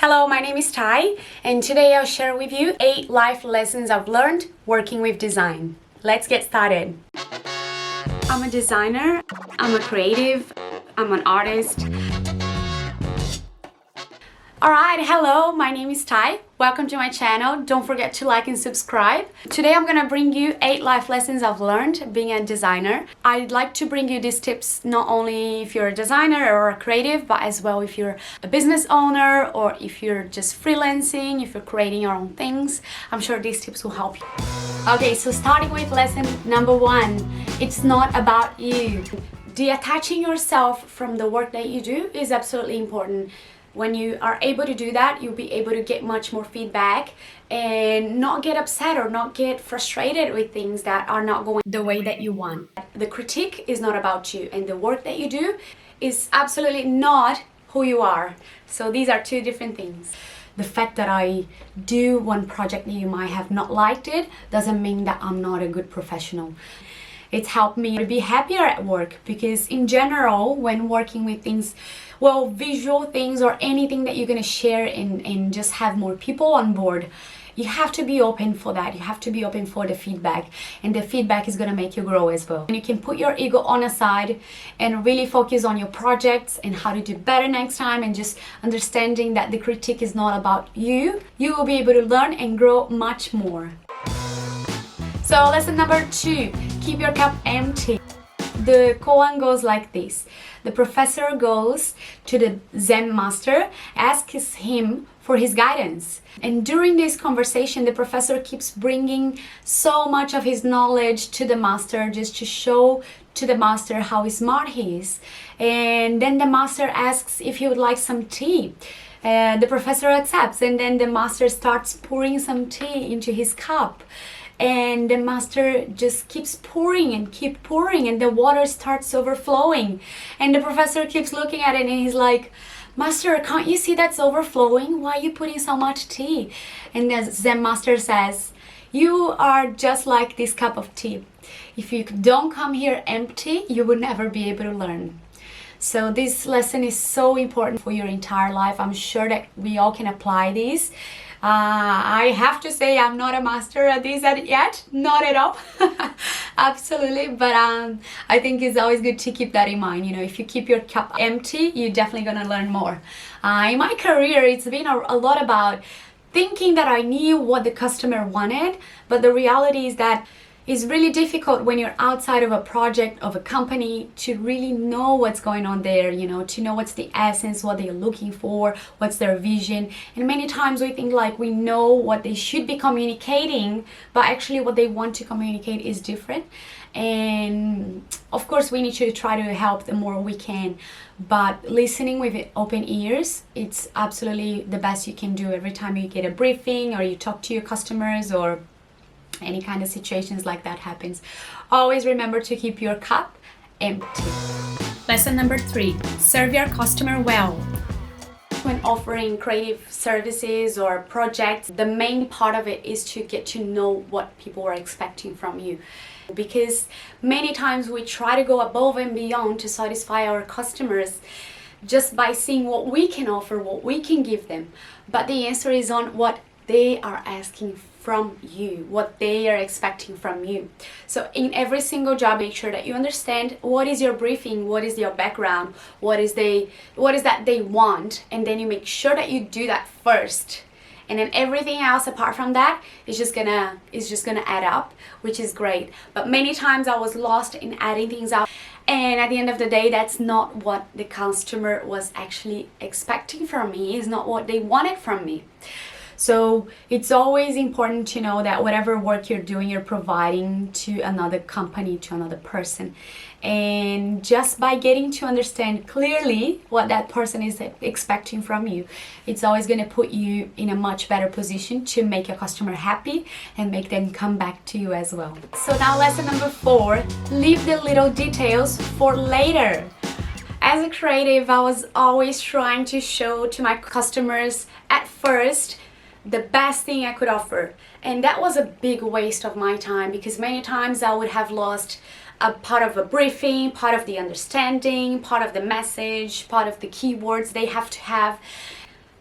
Hello, my name is Ty, and today I'll share with you 8 life lessons I've learned working with design. Let's get started. I'm a designer, I'm a creative, I'm an artist. Alright, hello, my name is Ty. Welcome to my channel. Don't forget to like and subscribe. Today I'm gonna bring you 8 life lessons I've learned being a designer. I'd like to bring you these tips not only if you're a designer or a creative, but as well if you're a business owner or if you're just freelancing, if you're creating your own things. I'm sure these tips will help you. Okay, so starting with lesson number 1, it's not about you. Detaching yourself from the work that you do is absolutely important. When you are able to do that, you'll be able to get much more feedback and not get upset or not get frustrated with things that are not going the way that you want. The critique is not about you, and the work that you do is absolutely not who you are. So these are two different things. The fact that I do one project that you might have not liked it doesn't mean that I'm not a good professional. It's helped me to be happier at work, because in general, when working with things, well, visual things or anything that you're going to share and just have more people on board, you have to be open for that. You have to be open for the feedback, and the feedback is going to make you grow as well. And you can put your ego on a side and really focus on your projects and how to do better next time, and just understanding that the critique is not about you. You will be able to learn and grow much more. So lesson number 2, keep your cup empty. The koan goes like this. The professor goes to the Zen master, asks him for his guidance. And during this conversation, the professor keeps bringing so much of his knowledge to the master, just to show to the master how smart he is. And then the master asks if he would like some tea. The professor accepts, and then the master starts pouring some tea into his cup. And the master just keeps pouring and keep pouring, and the water starts overflowing. And the professor keeps looking at it and he's like, "Master, can't you see that's overflowing? Why are you putting so much tea?" And the Zen master says, "You are just like this cup of tea. If you don't come here empty, you will never be able to learn." So this lesson is so important for your entire life. I'm sure that we all can apply these. I have to say I'm not a master at this yet, not at all. Absolutely, but I think it's always good to keep that in mind. You know, if you keep your cup empty, you're definitely gonna learn more. In my career, it's been a lot about thinking that I knew what the customer wanted, but the reality is that it's really difficult when you're outside of a project, of a company, to really know what's going on there, you know, to know what's the essence, what they're looking for, what's their vision. And many times we think like we know what they should be communicating, but actually what they want to communicate is different. And of course we need to try to help the more we can, but listening with open ears, it's absolutely the best you can do every time you get a briefing or you talk to your customers or any kind of situations like that happens. Always remember to keep your cup empty. Lesson number 3, serve your customer well. When offering creative services or projects, the main part of it is to get to know what people are expecting from you. Because many times we try to go above and beyond to satisfy our customers just by seeing what we can offer, what we can give them. But the answer is on what they are asking from you, what they are expecting from you. So in every single job, make sure that you understand what is your briefing, what is your background, what is that they want, and then you make sure that you do that first. And then everything else apart from that is just gonna add up, which is great. But many times I was lost in adding things up, and at the end of the day, that's not what the customer was actually expecting from me, is not what they wanted from me. So it's always important to know that whatever work you're doing, you're providing to another company, to another person. And just by getting to understand clearly what that person is expecting from you, it's always going to put you in a much better position to make your customer happy and make them come back to you as well. So now lesson number 4, leave the little details for later. As a creative, I was always trying to show to my customers at first the best thing I could offer, and that was a big waste of my time, because many times I would have lost a part of a briefing, part of the understanding, part of the message, part of the keywords they have to have.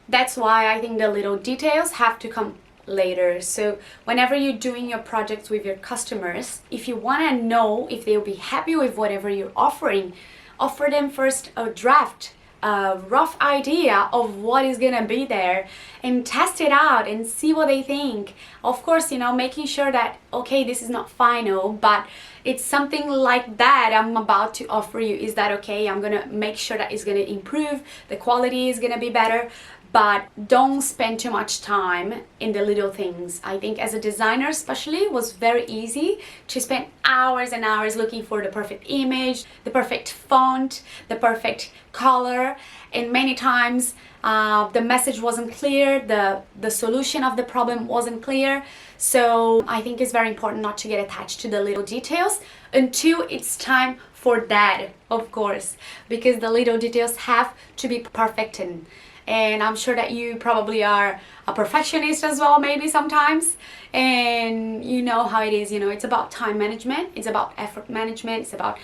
That's why I think the little details have to come later. So whenever you're doing your projects with your customers, if you want to know if they'll be happy with whatever you're offering, offer them first a draft, a rough idea of what is gonna be there, and test it out and see what they think. Of course, you know, making sure that, okay, this is not final, but it's something like that I'm about to offer you. Is that okay? I'm gonna make sure that it's gonna improve, the quality is gonna be better, but don't spend too much time in the little things. I think as a designer especially, it was very easy to spend hours and hours looking for the perfect image, the perfect font, the perfect color, and many times the message wasn't clear, the solution of the problem wasn't clear. So I think it's very important not to get attached to the little details until it's time for that, of course, because the little details have to be perfect. And I'm sure that you probably are a perfectionist as well, maybe sometimes, and you know how it is. You know, it's about time management, it's about effort management, it's about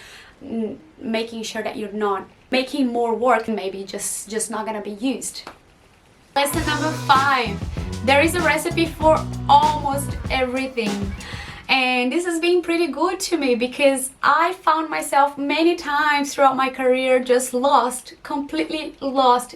making sure that you're not making more work maybe just not gonna be used. Lesson number 5. There is a recipe for almost everything. And this has been pretty good to me because I found myself many times throughout my career just lost, completely lost,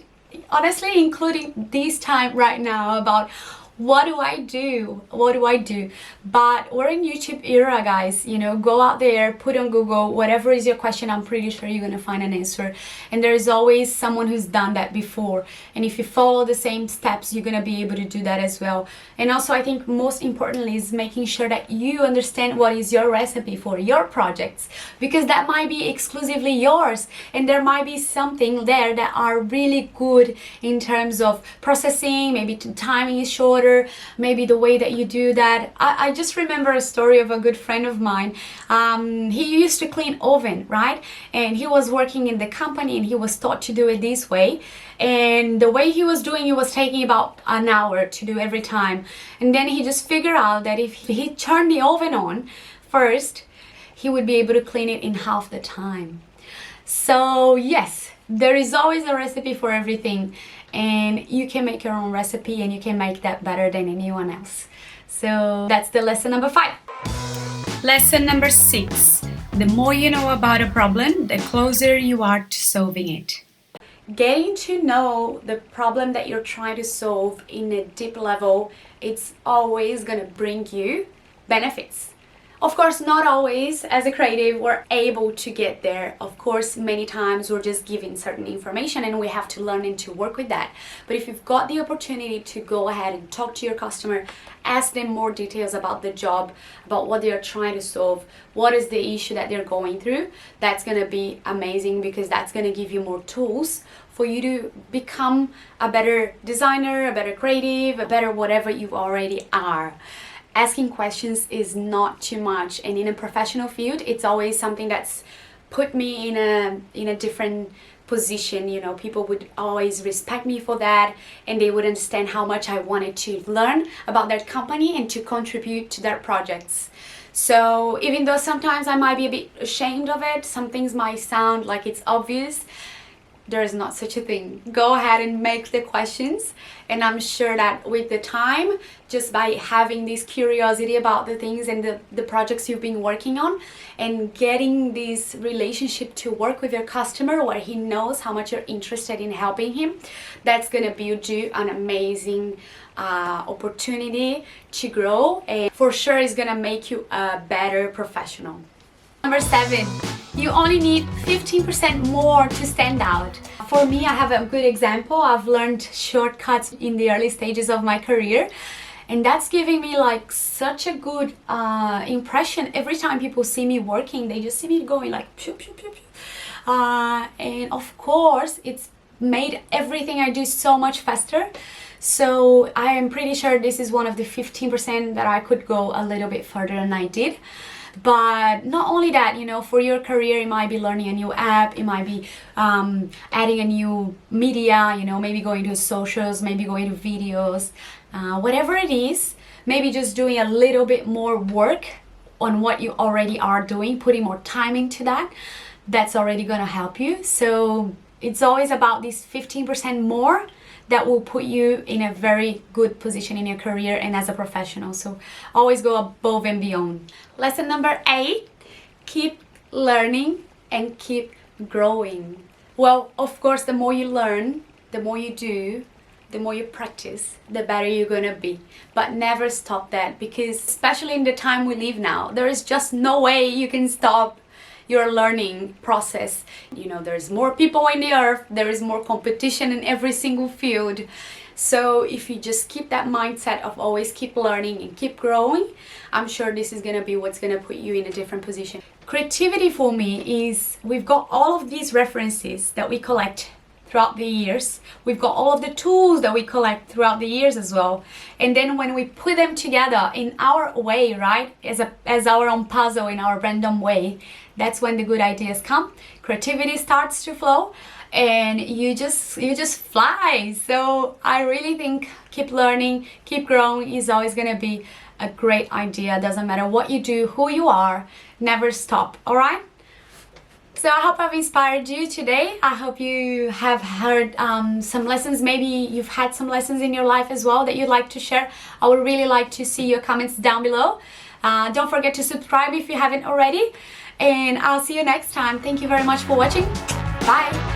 honestly, including this time right now, about what do I do? But we're in YouTube era, guys. You know, go out there, put on Google, whatever is your question, I'm pretty sure you're gonna find an answer. And there is always someone who's done that before. And if you follow the same steps, you're gonna be able to do that as well. And also, I think most importantly is making sure that you understand what is your recipe for your projects, because that might be exclusively yours. And there might be something there that are really good in terms of processing, maybe timing is shorter, maybe the way that you do that. I just remember a story of a good friend of mine. He used to clean oven, right? And he was working in the company and he was taught to do it this way. And the way he was doing, it was taking about an hour to do every time. And then he just figured out that if he turned the oven on first, he would be able to clean it in half the time. So yes, there is always a recipe for everything, and you can make your own recipe and you can make that better than anyone else. So that's the lesson number 5. Lesson number 6. The more you know about a problem, the closer you are to solving it. Getting to know the problem that you're trying to solve in a deep level, it's always gonna bring you benefits. Of course, not always as a creative we're able to get there. Of course, many times we're just given certain information and we have to learn and to work with that. But if you've got the opportunity to go ahead and talk to your customer, ask them more details about the job, about what they are trying to solve, what is the issue that they're going through, that's going to be amazing, because that's going to give you more tools for you to become a better designer, a better creative, a better whatever you already are. Asking questions is not too much, and in a professional field it's always something that's put me in a different position. You know, people would always respect me for that, and they would understand how much I wanted to learn about their company and to contribute to their projects. So even though sometimes I might be a bit ashamed of it, some things might sound like it's obvious, there is not such a thing. Go ahead and make the questions, and I'm sure that with the time, just by having this curiosity about the things and the projects you've been working on, and getting this relationship to work with your customer where he knows how much you're interested in helping him, that's gonna build you an amazing opportunity to grow, and for sure it's gonna make you a better professional. Number 7, you only need 15% more to stand out. For me, I have a good example. I've learned shortcuts in the early stages of my career, and that's giving me like such a good impression. Every time people see me working, they just see me going like pew, pew, pew, pew. And of course, it's made everything I do so much faster. So I am pretty sure this is one of the 15% that I could go a little bit further than I did. But not only that, you know, for your career, it might be learning a new app, it might be adding a new media, you know, maybe going to socials, maybe going to videos, whatever it is, maybe just doing a little bit more work on what you already are doing, putting more time into that, that's already gonna help you. So it's always about this 15% more that will put you in a very good position in your career and as a professional. So always go above and beyond. Lesson number 8, keep learning and keep growing. Well, of course, the more you learn, the more you do, the more you practice, the better you're gonna be. But never stop that, because especially in the time we live now, there is just no way you can stop your learning process. You know, there's more people in the earth, there is more competition in every single field. So if you just keep that mindset of always keep learning and keep growing, I'm sure this is gonna be what's gonna put you in a different position. Creativity for me is, we've got all of these references that we collect throughout the years. We've got all of the tools that we collect throughout the years as well. And then when we put them together in our way, right, as our own puzzle, in our random way, that's when the good ideas come. Creativity starts to flow and you just fly. So I really think keep learning, keep growing is always gonna be a great idea. Doesn't matter what you do, who you are, never stop, all right? So I hope I've inspired you today. I hope you have heard some lessons. Maybe you've had some lessons in your life as well that you'd like to share. I would really like to see your comments down below. Don't forget to subscribe if you haven't already. And I'll see you next time. Thank you very much for watching. Bye.